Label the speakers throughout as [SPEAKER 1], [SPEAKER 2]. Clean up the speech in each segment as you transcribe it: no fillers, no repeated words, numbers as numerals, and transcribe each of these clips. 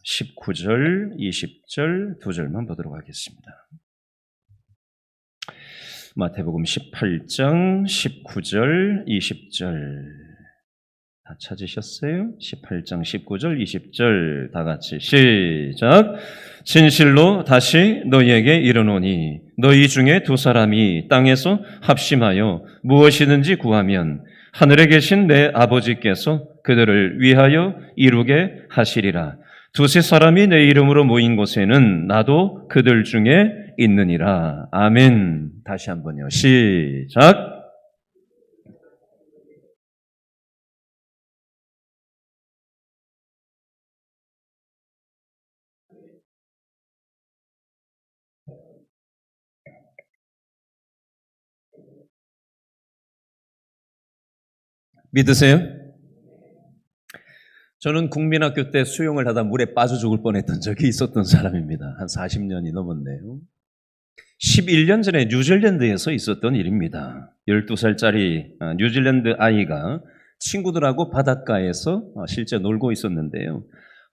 [SPEAKER 1] 19절, 20절 두 절만 보도록 하겠습니다. 마태복음 18장 19절, 20절 다 찾으셨어요? 18장 19절, 20절 다 같이 시작. 진실로 다시 너희에게 이르노니 너희 중에 두 사람이 땅에서 합심하여 무엇이든지 구하면 하늘에 계신 내 아버지께서 그들을 위하여 이루게 하시리라. 두세 사람이 내 이름으로 모인 곳에는 나도 그들 중에 있느니라. 아멘. 다시 한번요. 시작. 믿으세요? 저는 국민학교 때 수영을 하다 물에 빠져 죽을 뻔했던 적이 있었던 사람입니다. 한 40년이 넘었네요. 11년 전에 뉴질랜드에서 있었던 일입니다. 12살짜리 뉴질랜드 아이가 친구들하고 바닷가에서 실제 놀고 있었는데요.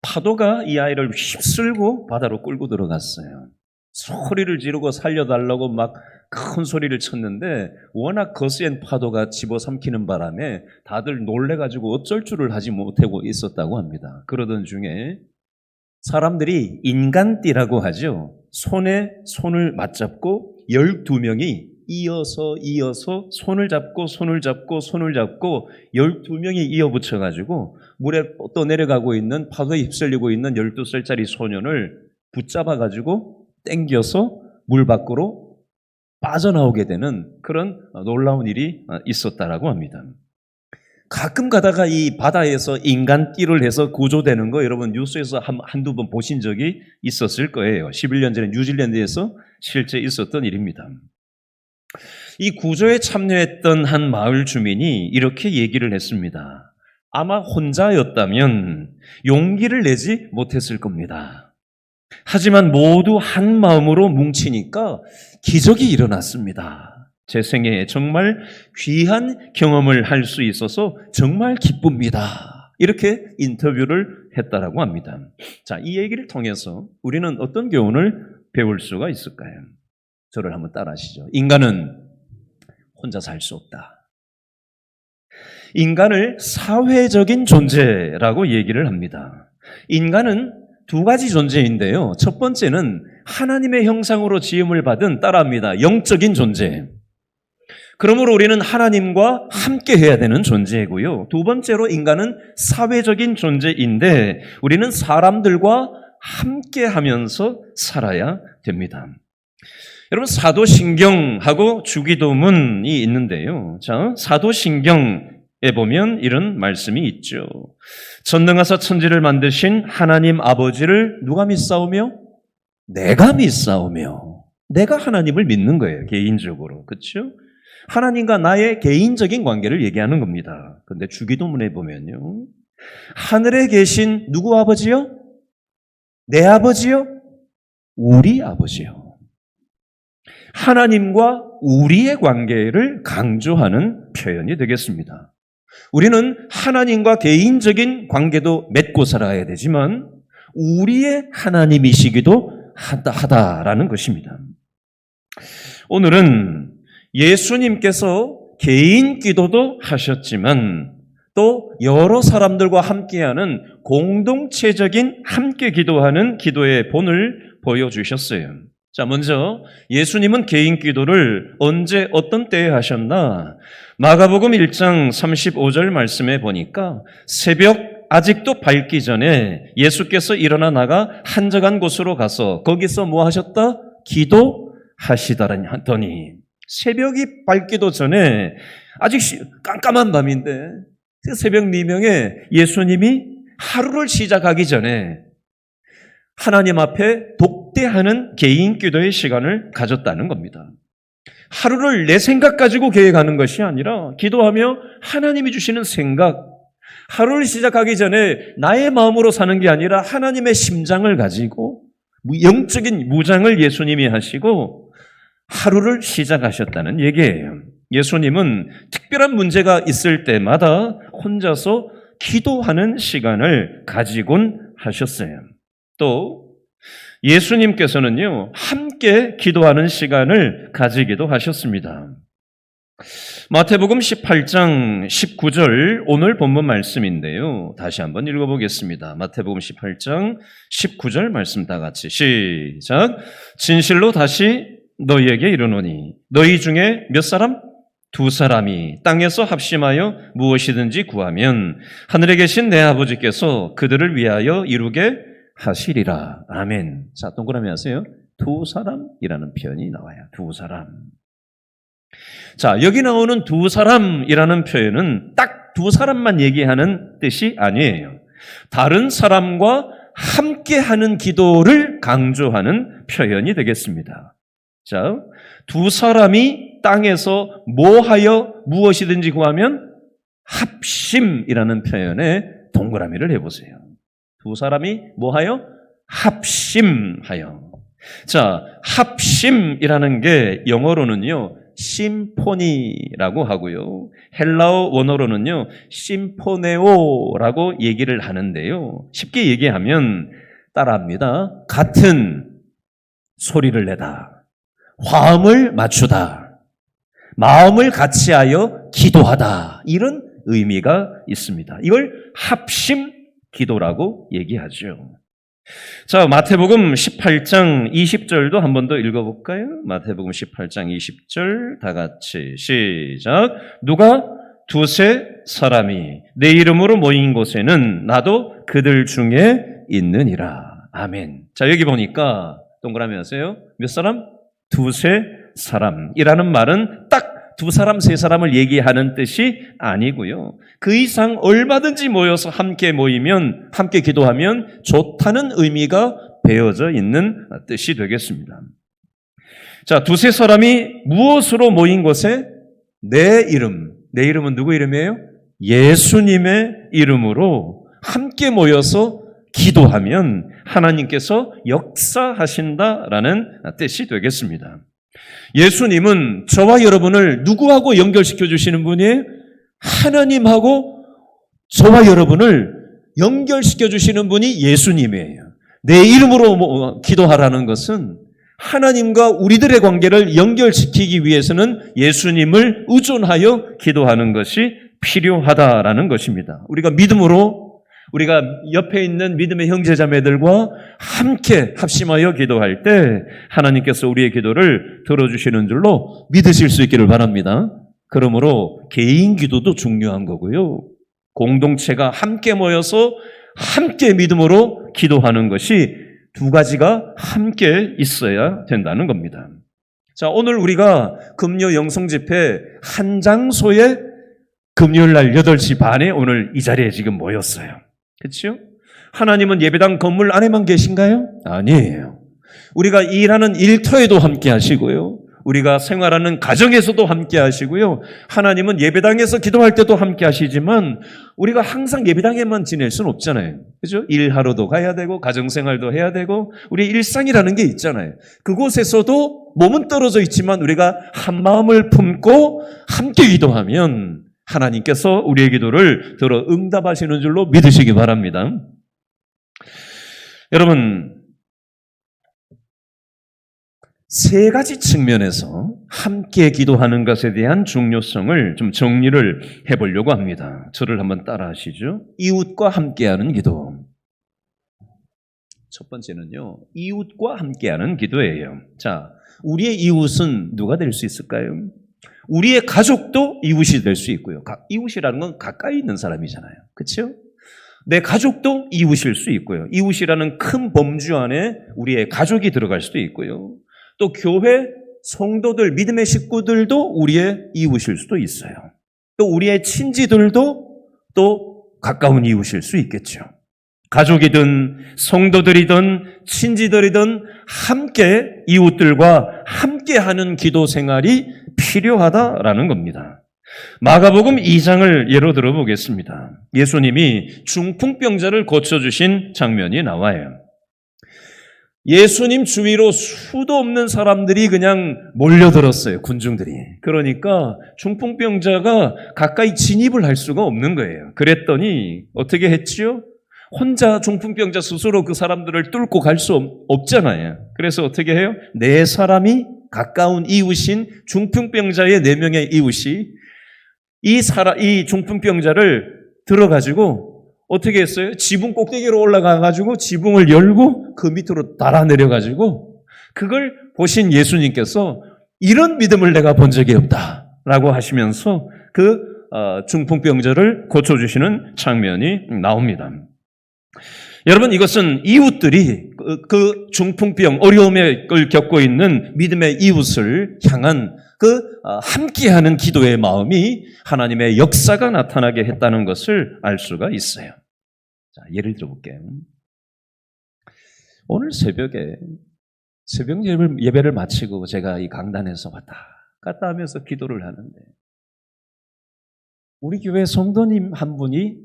[SPEAKER 1] 파도가 이 아이를 휩쓸고 바다로 끌고 들어갔어요. 소리를 지르고 살려달라고 막 큰 소리를 쳤는데 워낙 거센 파도가 집어삼키는 바람에 다들 놀래가지고 어쩔 줄을 하지 못하고 있었다고 합니다. 그러던 중에 사람들이 인간띠라고 하죠. 손에 손을 맞잡고 12명이 이어서 손을 잡고 12명이 이어붙여가지고 물에 떠내려가고 있는 파도에 휩쓸리고 있는 12살짜리 소년을 붙잡아가지고 땡겨서 물 밖으로 빠져나오게 되는 그런 놀라운 일이 있었다라고 합니다. 가끔 가다가 이 바다에서 인간띠를 해서 구조되는 거 여러분 뉴스에서 한두 번 보신 적이 있었을 거예요. 11년 전에 뉴질랜드에서 실제 있었던 일입니다. 이 구조에 참여했던 한 마을 주민이 이렇게 얘기를 했습니다. 아마 혼자였다면 용기를 내지 못했을 겁니다. 하지만 모두 한 마음으로 뭉치니까 기적이 일어났습니다. 제 생애에 정말 귀한 경험을 할 수 있어서 정말 기쁩니다. 이렇게 인터뷰를 했다라고 합니다. 자, 이 얘기를 통해서 우리는 어떤 교훈을 배울 수가 있을까요? 저를 한번 따라 하시죠. 인간은 혼자 살 수 없다. 인간을 사회적인 존재라고 얘기를 합니다. 인간은 두 가지 존재인데요. 첫 번째는 하나님의 형상으로 지음을 받은 따라합니다. 영적인 존재. 그러므로 우리는 하나님과 함께 해야 되는 존재이고요. 두 번째로 인간은 사회적인 존재인데 우리는 사람들과 함께 하면서 살아야 됩니다. 여러분 사도신경하고 주기도문이 있는데요. 자, 사도신경에 보면 이런 말씀이 있죠. 전능하사 천지를 만드신 하나님 아버지를 누가 믿사오며? 내가 믿사오며. 내가 하나님을 믿는 거예요. 개인적으로. 그렇죠? 하나님과 나의 개인적인 관계를 얘기하는 겁니다. 그런데 주기도문에 보면요. 하늘에 계신 누구 아버지요? 내 아버지요? 우리 아버지요. 하나님과 우리의 관계를 강조하는 표현이 되겠습니다. 우리는 하나님과 개인적인 관계도 맺고 살아야 되지만 우리의 하나님이시기도 하다라는 것입니다. 오늘은 예수님께서 개인 기도도 하셨지만 또 여러 사람들과 함께하는 공동체적인 함께 기도하는 기도의 본을 보여주셨어요. 자, 먼저 예수님은 개인 기도를 언제 어떤 때에 하셨나? 마가복음 1장 35절 말씀에 보니까 새벽 아직도 밝기 전에 예수께서 일어나 나가 한적한 곳으로 가서 거기서 뭐 하셨다? 기도하시더니 새벽이 밝기도 전에 아직 깜깜한 밤인데 새벽 4명에 예수님이 하루를 시작하기 전에 하나님 앞에 독대하는 개인 기도의 시간을 가졌다는 겁니다. 하루를 내 생각 가지고 계획하는 것이 아니라 기도하며 하나님이 주시는 생각, 하루를 시작하기 전에 나의 마음으로 사는 게 아니라 하나님의 심장을 가지고 영적인 무장을 예수님이 하시고 하루를 시작하셨다는 얘기예요. 예수님은 특별한 문제가 있을 때마다 혼자서 기도하는 시간을 가지곤 하셨어요. 또 예수님께서는요, 함께 기도하는 시간을 가지기도 하셨습니다. 마태복음 18장 19절 오늘 본문 말씀인데요. 다시 한번 읽어보겠습니다. 마태복음 18장 19절 말씀 다 같이 시작. 진실로 다시 너희에게 이르노니 너희 중에 몇 사람? 두 사람이 땅에서 합심하여 무엇이든지 구하면 하늘에 계신 내 아버지께서 그들을 위하여 이루게 하시리라. 아멘. 자, 동그라미 하세요. 두 사람이라는 표현이 나와요. 두 사람. 자, 여기 나오는 두 사람이라는 표현은 딱 두 사람만 얘기하는 뜻이 아니에요. 다른 사람과 함께하는 기도를 강조하는 표현이 되겠습니다. 자, 두 사람이 땅에서 뭐하여 무엇이든지 구하면 합심이라는 표현에 동그라미를 해보세요. 두 사람이 뭐하여? 합심하여. 자, 합심이라는 게 영어로는요, 심포니라고 하고요. 헬라어 원어로는요, 심포네오라고 얘기를 하는데요. 쉽게 얘기하면 따라합니다. 같은 소리를 내다, 화음을 맞추다, 마음을 같이하여 기도하다, 이런 의미가 있습니다. 이걸 합심 기도라고 얘기하죠. 자, 마태복음 18장 20절도 한 번 더 읽어볼까요? 마태복음 18장 20절 다 같이 시작. 누가 두세 사람이 내 이름으로 모인 곳에는 나도 그들 중에 있느니라. 아멘. 자, 여기 보니까 동그라미 하세요. 몇 사람? 두세 사람이라는 말은 딱 두 사람, 세 사람을 얘기하는 뜻이 아니고요. 그 이상 얼마든지 모여서 함께 모이면, 함께 기도하면 좋다는 의미가 배어져 있는 뜻이 되겠습니다. 자, 두세 사람이 무엇으로 모인 곳에 내 이름은 누구 이름이에요? 예수님의 이름으로 함께 모여서 기도하면 하나님께서 역사하신다라는 뜻이 되겠습니다. 예수님은 저와 여러분을 누구하고 연결시켜 주시는 분이에요? 하나님하고 저와 여러분을 연결시켜 주시는 분이 예수님이에요. 내 이름으로 기도하라는 것은 하나님과 우리들의 관계를 연결시키기 위해서는 예수님을 의존하여 기도하는 것이 필요하다라는 것입니다. 우리가 믿음으로 우리가 옆에 있는 믿음의 형제자매들과 함께 합심하여 기도할 때 하나님께서 우리의 기도를 들어주시는 줄로 믿으실 수 있기를 바랍니다. 그러므로 개인 기도도 중요한 거고요. 공동체가 함께 모여서 함께 믿음으로 기도하는 것이 두 가지가 함께 있어야 된다는 겁니다. 자, 오늘 우리가 금요 영성집회 한 장소에 금요일 날 8시 반에 오늘 이 자리에 지금 모였어요. 그렇죠? 하나님은 예배당 건물 안에만 계신가요? 아니에요. 우리가 일하는 일터에도 함께 하시고요. 우리가 생활하는 가정에서도 함께 하시고요. 하나님은 예배당에서 기도할 때도 함께 하시지만 우리가 항상 예배당에만 지낼 수는 없잖아요. 그죠? 일하러도 가야 되고 가정생활도 해야 되고 우리 일상이라는 게 있잖아요. 그곳에서도 몸은 떨어져 있지만 우리가 한 마음을 품고 함께 기도하면 하나님께서 우리의 기도를 들어 응답하시는 줄로 믿으시기 바랍니다. 여러분, 세 가지 측면에서 함께 기도하는 것에 대한 중요성을 좀 정리를 해보려고 합니다. 저를 한번 따라 하시죠. 이웃과 함께하는 기도. 첫 번째는요, 이웃과 함께하는 기도예요. 자, 우리의 이웃은 누가 될 수 있을까요? 우리의 가족도 이웃이 될 수 있고요. 이웃이라는 건 가까이 있는 사람이잖아요. 그렇죠? 내 가족도 이웃일 수 있고요. 이웃이라는 큰 범주 안에 우리의 가족이 들어갈 수도 있고요. 또 교회 성도들, 믿음의 식구들도 우리의 이웃일 수도 있어요. 또 우리의 친지들도 또 가까운 이웃일 수 있겠죠. 가족이든 성도들이든 친지들이든 함께 이웃들과 함께하는 기도 생활이 필요하다라는 겁니다. 마가복음 2장을 예로 들어보겠습니다. 예수님이 중풍병자를 고쳐주신 장면이 나와요. 예수님 주위로 수도 없는 사람들이 그냥 몰려들었어요. 군중들이. 그러니까 중풍병자가 가까이 진입을 할 수가 없는 거예요. 그랬더니 어떻게 했지요? 혼자 중풍병자 스스로 그 사람들을 뚫고 갈 수 없잖아요. 그래서 어떻게 해요? 네 사람이 가까운 이웃인 중풍병자의 4명의 이웃이 이 중풍병자를 들어가지고 어떻게 했어요? 지붕 꼭대기로 올라가가지고 지붕을 열고 그 밑으로 달아 내려가지고 그걸 보신 예수님께서 이런 믿음을 내가 본 적이 없다라고 하시면서 그 중풍병자를 고쳐주시는 장면이 나옵니다. 여러분, 이것은 이웃들이 그 중풍병, 어려움을 겪고 있는 믿음의 이웃을 향한 그 함께하는 기도의 마음이 하나님의 역사가 나타나게 했다는 것을 알 수가 있어요. 자, 예를 들어볼게요. 오늘 새벽에 새벽 예배를 마치고 제가 이 강단에서 왔다 갔다 하면서 기도를 하는데 우리 교회 성도님 한 분이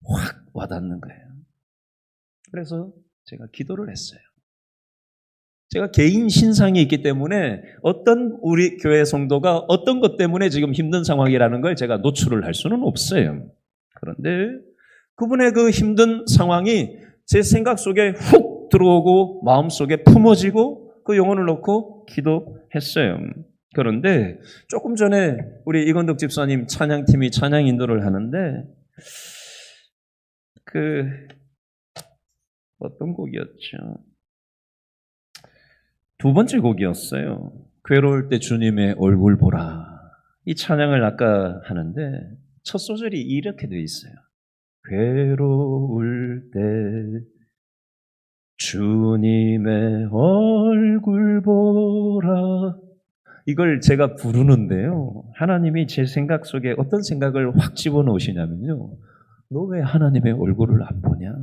[SPEAKER 1] 확 와닿는 거예요. 그래서 제가 기도를 했어요. 제가 개인 신상이 있기 때문에 어떤 우리 교회 성도가 어떤 것 때문에 지금 힘든 상황이라는 걸 제가 노출을 할 수는 없어요. 그런데 그분의 그 힘든 상황이 제 생각 속에 훅 들어오고 마음속에 품어지고 그 영혼을 놓고 기도했어요. 그런데 조금 전에 우리 이건덕 집사님 찬양팀이 찬양 인도를 하는데 어떤 곡이었죠? 2번째 곡이었어요. 괴로울 때 주님의 얼굴 보라. 이 찬양을 아까 하는데 첫 소절이 이렇게 되어 있어요. 괴로울 때 주님의 얼굴 보라. 이걸 제가 부르는데요. 하나님이 제 생각 속에 어떤 생각을 확 집어넣으시냐면요. 너 왜 하나님의 얼굴을 안 보냐?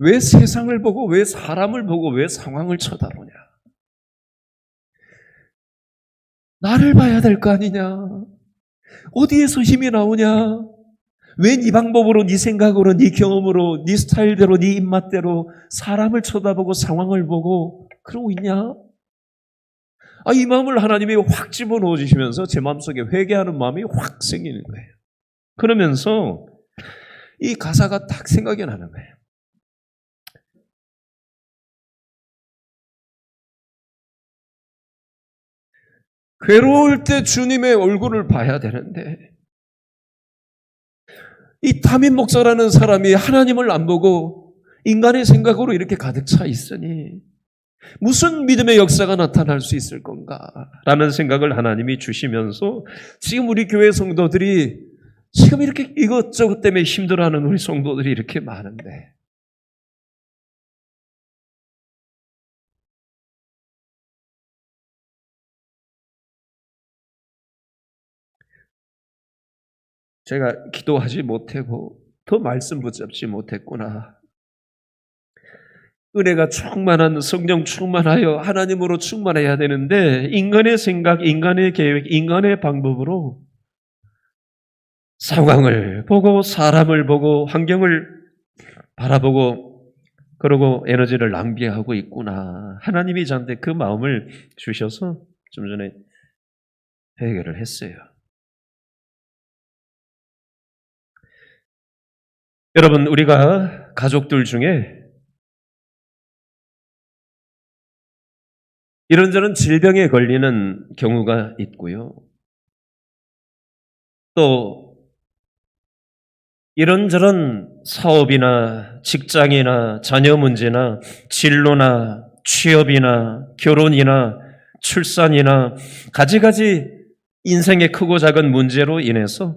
[SPEAKER 1] 왜 세상을 보고, 왜 사람을 보고, 왜 상황을 쳐다보냐? 나를 봐야 될 거 아니냐? 어디에서 힘이 나오냐? 왜 네 방법으로, 네 생각으로, 네 경험으로, 네 스타일대로, 네 입맛대로 사람을 쳐다보고 상황을 보고 그러고 있냐? 이 마음을 하나님이 확 집어넣어 주시면서 제 마음속에 회개하는 마음이 확 생기는 거예요. 그러면서 이 가사가 딱 생각이 나는 거예요. 괴로울 때 주님의 얼굴을 봐야 되는데 이 담임 목사라는 사람이 하나님을 안 보고 인간의 생각으로 이렇게 가득 차 있으니 무슨 믿음의 역사가 나타날 수 있을 건가라는 생각을 하나님이 주시면서 지금 우리 교회 성도들이 지금 이렇게 이것저것 때문에 힘들어하는 우리 성도들이 이렇게 많은데 제가 기도하지 못하고 더 말씀 붙잡지 못했구나. 은혜가 충만한 성령 충만하여 하나님으로 충만해야 되는데 인간의 생각, 인간의 계획, 인간의 방법으로 상황을 보고 사람을 보고 환경을 바라보고 그러고 에너지를 낭비하고 있구나. 하나님이 저한테 그 마음을 주셔서 좀 전에 해결을 했어요. 여러분, 우리가 가족들 중에 이런저런 질병에 걸리는 경우가 있고요. 또 이런저런 사업이나 직장이나 자녀 문제나 진로나 취업이나 결혼이나 출산이나 가지가지 인생의 크고 작은 문제로 인해서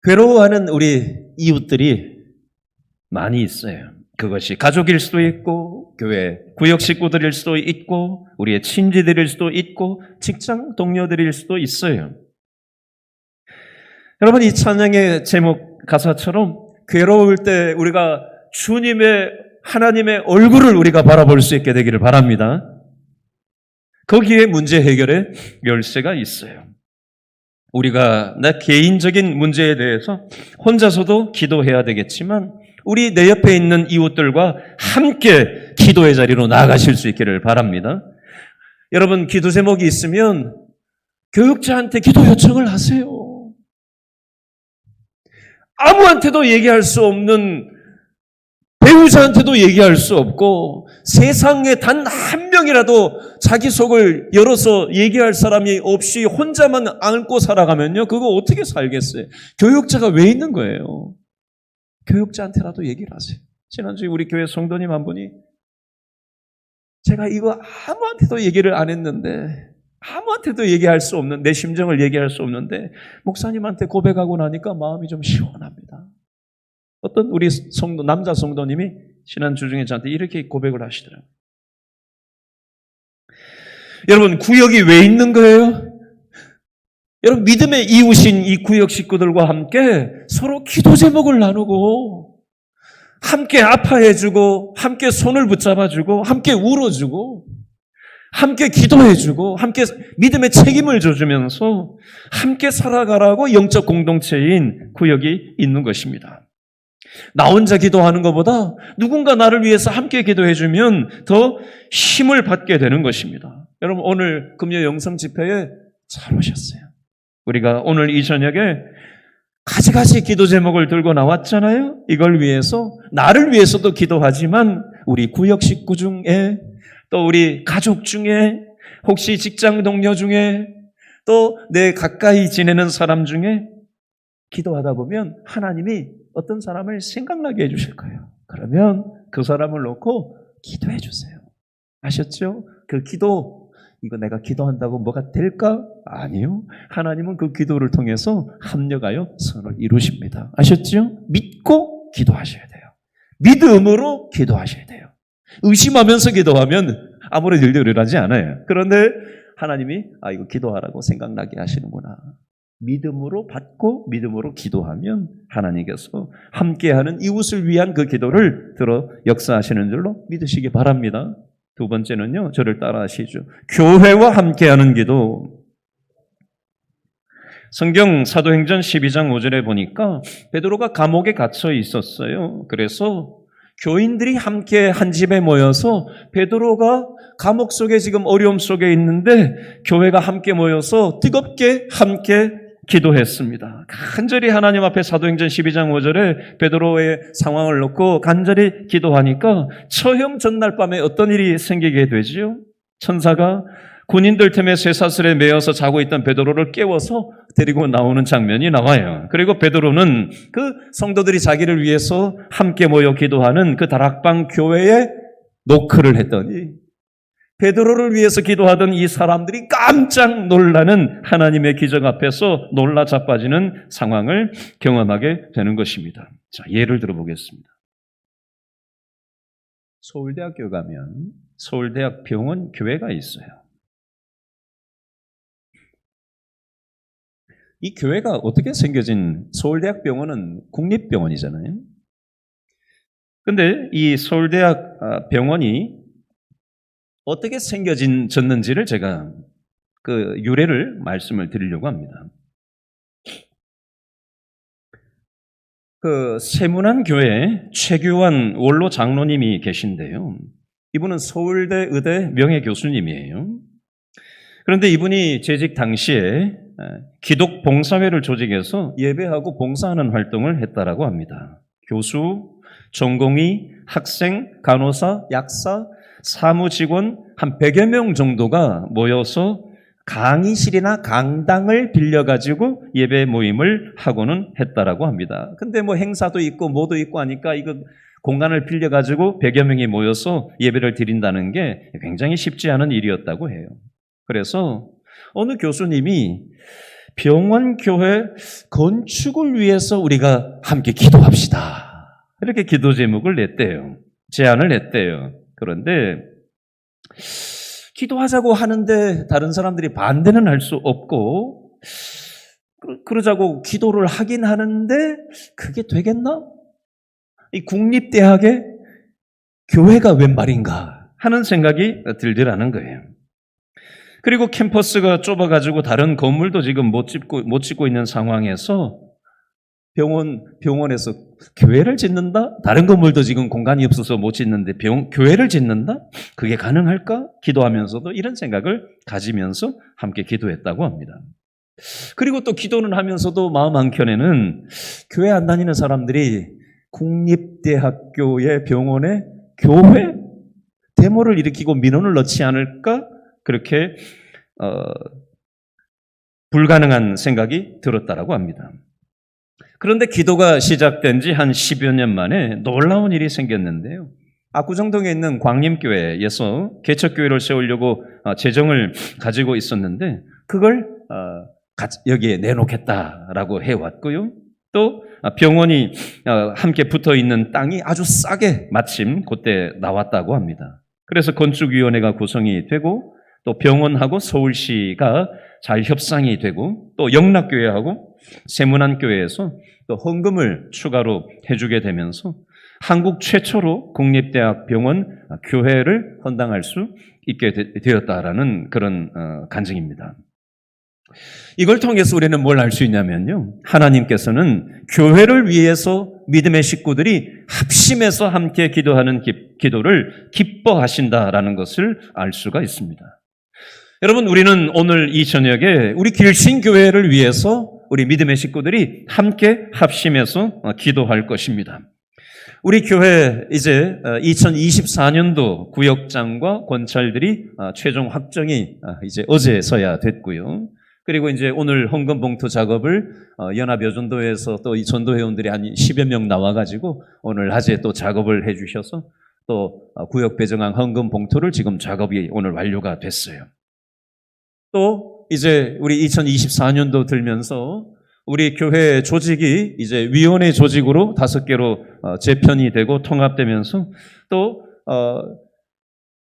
[SPEAKER 1] 괴로워하는 우리 이웃들이 많이 있어요. 그것이 가족일 수도 있고 교회 구역 식구들일 수도 있고 우리의 친지들일 수도 있고 직장 동료들일 수도 있어요. 여러분, 이 찬양의 제목 가사처럼 괴로울 때 우리가 하나님의 얼굴을 우리가 바라볼 수 있게 되기를 바랍니다. 거기에 문제 해결의 열쇠가 있어요. 우리가 내 개인적인 문제에 대해서 혼자서도 기도해야 되겠지만 우리 내 옆에 있는 이웃들과 함께 기도의 자리로 나아가실 수 있기를 바랍니다. 여러분 기도 제목이 있으면 교육자한테 기도 요청을 하세요. 아무한테도 얘기할 수 없는 배우자한테도 얘기할 수 없고 세상에 단 한 명이라도 자기 속을 열어서 얘기할 사람이 없이 혼자만 안고 살아가면요. 그거 어떻게 살겠어요? 교육자가 왜 있는 거예요? 교육자한테라도 얘기를 하세요. 지난주에 우리 교회 성도님 한 분이 제가 이거 아무한테도 얘기를 안 했는데 아무한테도 얘기할 수 없는 내 심정을 얘기할 수 없는데 목사님한테 고백하고 나니까 마음이 좀 시원합니다. 어떤 우리 성도 남자 성도님이 지난주 중에 저한테 이렇게 고백을 하시더라고요. 여러분 구역이 왜 있는 거예요? 여러분 믿음의 이웃인 이 구역 식구들과 함께 서로 기도 제목을 나누고 함께 아파해주고 함께 손을 붙잡아주고 함께 울어주고 함께 기도해주고 함께 믿음의 책임을 져주면서 함께 살아가라고 영적 공동체인 구역이 있는 것입니다. 나 혼자 기도하는 것보다 누군가 나를 위해서 함께 기도해주면 더 힘을 받게 되는 것입니다. 여러분 오늘 금요 영성 집회에 잘 오셨어요. 우리가 오늘 이 저녁에 가지가지 기도 제목을 들고 나왔잖아요. 이걸 위해서 나를 위해서도 기도하지만 우리 구역 식구 중에 또 우리 가족 중에 혹시 직장 동료 중에 또 내 가까이 지내는 사람 중에 기도하다 보면 하나님이 어떤 사람을 생각나게 해주실 거예요. 그러면 그 사람을 놓고 기도해 주세요. 아셨죠? 그 기도 이거 내가 기도한다고 뭐가 될까? 아니요. 하나님은 그 기도를 통해서 합력하여 선을 이루십니다. 아셨죠? 믿고 기도하셔야 돼요. 믿음으로 기도하셔야 돼요. 의심하면서 기도하면 아무런 일도 일어나지 않아요. 그런데 하나님이 이거 기도하라고 생각나게 하시는구나. 믿음으로 받고 믿음으로 기도하면 하나님께서 함께하는 이웃을 위한 그 기도를 들어 역사하시는 줄로 믿으시기 바랍니다. 두 번째는요. 저를 따라하시죠. 교회와 함께하는 기도. 성경 사도행전 12장 5절에 보니까 베드로가 감옥에 갇혀 있었어요. 그래서 교인들이 함께 한 집에 모여서 베드로가 감옥 속에 지금 어려움 속에 있는데 교회가 함께 모여서 뜨겁게 함께 기도했습니다. 간절히 하나님 앞에 사도행전 12장 5절에 베드로의 상황을 놓고 간절히 기도하니까 처형 전날 밤에 어떤 일이 생기게 되지요? 천사가 군인들 틈에 쇠사슬에 매어서 자고 있던 베드로를 깨워서 데리고 나오는 장면이 나와요. 그리고 베드로는 그 성도들이 자기를 위해서 함께 모여 기도하는 그 다락방 교회에 노크를 했더니 베드로를 위해서 기도하던 이 사람들이 깜짝 놀라는 하나님의 기적 앞에서 놀라 자빠지는 상황을 경험하게 되는 것입니다. 자, 예를 들어보겠습니다. 서울대학교 가면 서울대학 병원 교회가 있어요. 이 교회가 어떻게 생겨진 서울대학 병원은 국립병원이잖아요. 그런데 이 서울대학 병원이 어떻게 생겨졌는지를 제가 그 유래를 말씀을 드리려고 합니다. 그 세문안교회 최규환 원로 장로님이 계신데요. 이분은 서울대 의대 명예교수님이에요. 그런데 이분이 재직 당시에 기독봉사회를 조직해서 예배하고 봉사하는 활동을 했다라고 합니다. 교수, 전공의, 학생, 간호사, 약사, 사무직원 한 100여 명 정도가 모여서 강의실이나 강당을 빌려가지고 예배 모임을 하고는 했다라고 합니다. 근데 뭐 행사도 있고 뭐도 있고 하니까 이거 공간을 빌려가지고 100여 명이 모여서 예배를 드린다는 게 굉장히 쉽지 않은 일이었다고 해요. 그래서 어느 교수님이 병원교회 건축을 위해서 우리가 함께 기도합시다. 이렇게 기도 제목을 냈대요. 제안을 했대요. 그런데 기도하자고 하는데 다른 사람들이 반대는 할 수 없고 그러자고 기도를 하긴 하는데 그게 되겠나? 이 국립대학에 교회가 웬 말인가 하는 생각이 들더라는 거예요. 그리고 캠퍼스가 좁아가지고 다른 건물도 지금 못 짓고 있는 상황에서 병원에서 교회를 짓는다? 다른 건물도 지금 공간이 없어서 못 짓는데 교회를 짓는다? 그게 가능할까? 기도하면서도 이런 생각을 가지면서 함께 기도했다고 합니다. 그리고 또 기도는 하면서도 마음 한켠에는 교회 안 다니는 사람들이 국립대학교의 병원에 교회? 데모를 일으키고 민원을 넣지 않을까? 그렇게 불가능한 생각이 들었다라고 합니다. 그런데 기도가 시작된 지 한 10여 년 만에 놀라운 일이 생겼는데요. 압구정동에 있는 광림교회에서 개척교회를 세우려고 재정을 가지고 있었는데 그걸 여기에 내놓겠다라고 해왔고요. 또 병원이 함께 붙어있는 땅이 아주 싸게 마침 그때 나왔다고 합니다. 그래서 건축위원회가 구성이 되고 또 병원하고 서울시가 잘 협상이 되고 또 영락교회하고 세문안교회에서 또 헌금을 추가로 해주게 되면서 한국 최초로 국립대학 병원 교회를 헌당할 수 있게 되었다라는 그런 간증입니다. 이걸 통해서 우리는 뭘 알 수 있냐면요. 하나님께서는 교회를 위해서 믿음의 식구들이 합심해서 함께 기도하는 기도를 기뻐하신다라는 것을 알 수가 있습니다. 여러분, 우리는 오늘 이 저녁에 우리 길신교회를 위해서 우리 믿음의 식구들이 함께 합심해서 기도할 것입니다. 우리 교회 이제 2024년도 구역장과 권찰들이 최종 확정이 이제 어제서야 됐고요. 그리고 이제 오늘 헌금 봉투 작업을 연합여전도에서 또 이 전도회원들이 한 10여 명 나와가지고 오늘 낮에 또 작업을 해주셔서 또 구역 배정한 헌금 봉투를 지금 작업이 오늘 완료가 됐어요. 또 이제 우리 2024년도 들면서 우리 교회 조직이 이제 위원회 조직으로 5개로 재편이 되고 통합되면서 또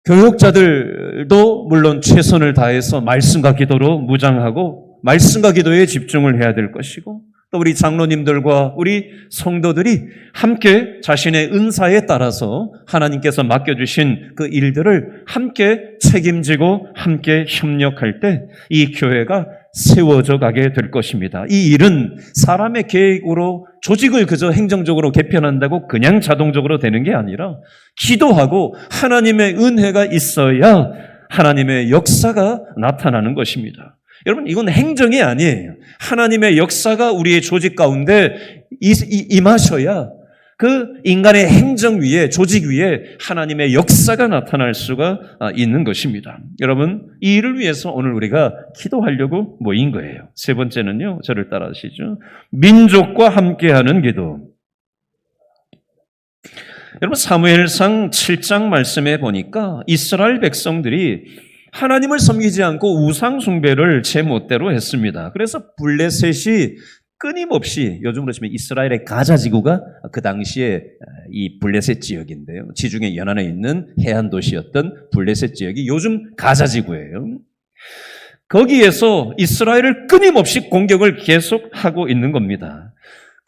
[SPEAKER 1] 교육자들도 물론 최선을 다해서 말씀과 기도로 무장하고 말씀과 기도에 집중을 해야 될 것이고 또 우리 장로님들과 우리 성도들이 함께 자신의 은사에 따라서 하나님께서 맡겨주신 그 일들을 함께 책임지고 함께 협력할 때 이 교회가 세워져 가게 될 것입니다. 이 일은 사람의 계획으로 조직을 그저 행정적으로 개편한다고 그냥 자동적으로 되는 게 아니라 기도하고 하나님의 은혜가 있어야 하나님의 역사가 나타나는 것입니다. 여러분, 이건 행정이 아니에요. 하나님의 역사가 우리의 조직 가운데 임하셔야 그 인간의 행정 위에, 조직 위에 하나님의 역사가 나타날 수가 있는 것입니다. 여러분, 이 일을 위해서 오늘 우리가 기도하려고 모인 거예요. 세 번째는요, 저를 따라하시죠. 민족과 함께하는 기도. 여러분, 사무엘상 7장 말씀에 보니까 이스라엘 백성들이 하나님을 섬기지 않고 우상 숭배를 제 멋대로 했습니다. 그래서 블레셋이 끊임없이, 요즘으로 치면 이스라엘의 가자 지구가 그 당시에 이 블레셋 지역인데요. 지중해 연안에 있는 해안 도시였던 블레셋 지역이 요즘 가자 지구예요. 거기에서 이스라엘을 끊임없이 공격을 계속하고 있는 겁니다.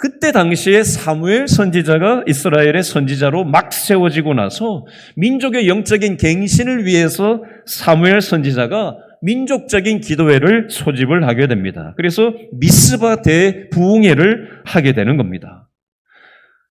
[SPEAKER 1] 그때 당시에 사무엘 선지자가 이스라엘의 선지자로 막 세워지고 나서 민족의 영적인 갱신을 위해서 사무엘 선지자가 민족적인 기도회를 소집을 하게 됩니다. 그래서 미스바 대부흥회를 하게 되는 겁니다.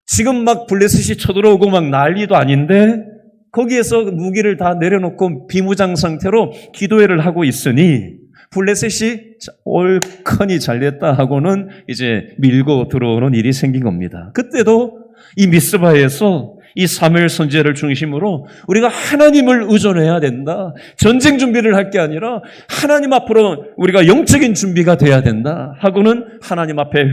[SPEAKER 1] 지금 막 블레셋이 쳐들어오고 막 난리도 아닌데 거기에서 무기를 다 내려놓고 비무장 상태로 기도회를 하고 있으니 블레셋이 올커니 잘됐다 하고는 이제 밀고 들어오는 일이 생긴 겁니다. 그때도 이 미스바에서 이 사무엘 선지자를 중심으로 우리가 하나님을 의존해야 된다. 전쟁 준비를 할 게 아니라 하나님 앞으로 우리가 영적인 준비가 돼야 된다 하고는 하나님 앞에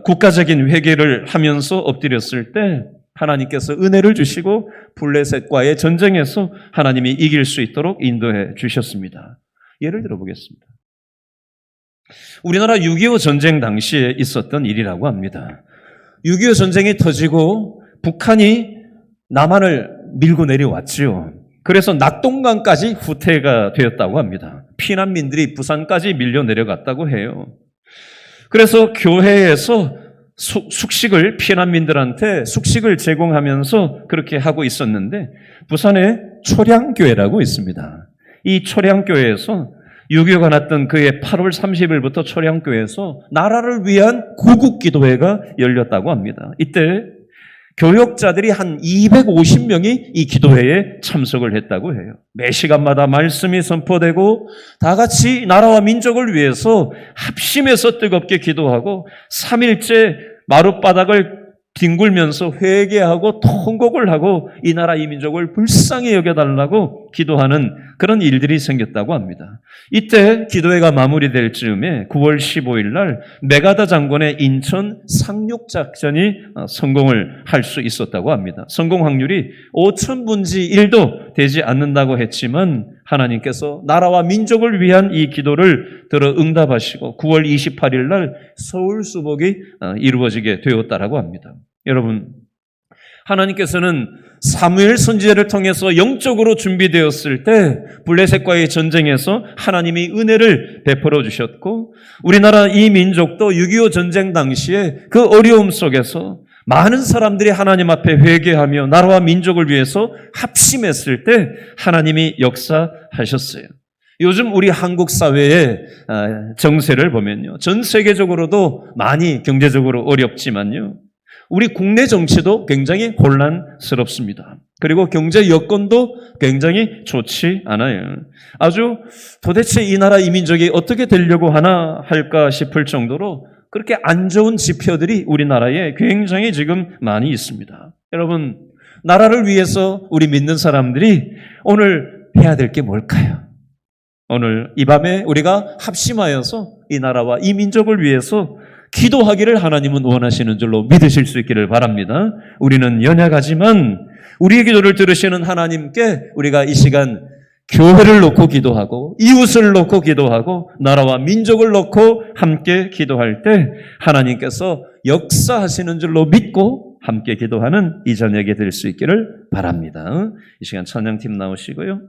[SPEAKER 1] 국가적인 회개를 하면서 엎드렸을 때 하나님께서 은혜를 주시고 블레셋과의 전쟁에서 하나님이 이길 수 있도록 인도해 주셨습니다. 예를 들어 보겠습니다. 우리나라 6.25 전쟁 당시에 있었던 일이라고 합니다. 6.25 전쟁이 터지고 북한이 남한을 밀고 내려왔지요. 그래서 낙동강까지 후퇴가 되었다고 합니다. 피난민들이 부산까지 밀려 내려갔다고 해요. 그래서 교회에서 숙식을 피난민들한테 숙식을 제공하면서 그렇게 하고 있었는데 부산에 초량교회라고 있습니다. 이 초량교회에서 6.25가 났던 그해 8월 30일부터 초량교회에서 나라를 위한 구국기도회가 열렸다고 합니다. 이때 교역자들이 한 250명이 이 기도회에 참석을 했다고 해요. 매 시간마다 말씀이 선포되고 다 같이 나라와 민족을 위해서 합심해서 뜨겁게 기도하고 3일째 마룻바닥을 뒹굴면서 회개하고 통곡을 하고 이 나라 이 민족을 불쌍히 여겨달라고 기도하는 그런 일들이 생겼다고 합니다. 이때 기도회가 마무리될 즈음에 9월 15일 날 메가다 장군의 인천 상륙작전이 성공을 할 수 있었다고 합니다. 성공 확률이 5천분지 1도 되지 않는다고 했지만 하나님께서 나라와 민족을 위한 이 기도를 들어 응답하시고 9월 28일 날 서울 수복이 이루어지게 되었다라고 합니다. 여러분, 하나님께서는 사무엘 선지자를 통해서 영적으로 준비되었을 때 블레셋과의 전쟁에서 하나님이 은혜를 베풀어 주셨고 우리나라 이 민족도 6.25 전쟁 당시에 그 어려움 속에서 많은 사람들이 하나님 앞에 회개하며 나라와 민족을 위해서 합심했을 때 하나님이 역사하셨어요. 요즘 우리 한국 사회의 정세를 보면요, 전 세계적으로도 많이 경제적으로 어렵지만요, 우리 국내 정치도 굉장히 혼란스럽습니다. 그리고 경제 여건도 굉장히 좋지 않아요. 아주 도대체 이 나라 이 민족이 어떻게 되려고 하나 할까 싶을 정도로 그렇게 안 좋은 지표들이 우리나라에 굉장히 지금 많이 있습니다. 여러분, 나라를 위해서 우리 믿는 사람들이 오늘 해야 될 게 뭘까요? 오늘 이 밤에 우리가 합심하여서 이 나라와 이 민족을 위해서 기도하기를 하나님은 원하시는 줄로 믿으실 수 있기를 바랍니다. 우리는 연약하지만 우리의 기도를 들으시는 하나님께 우리가 이 시간 교회를 놓고 기도하고 이웃을 놓고 기도하고 나라와 민족을 놓고 함께 기도할 때 하나님께서 역사하시는 줄로 믿고 함께 기도하는 이 저녁이 될 수 있기를 바랍니다. 이 시간 찬양팀 나오시고요.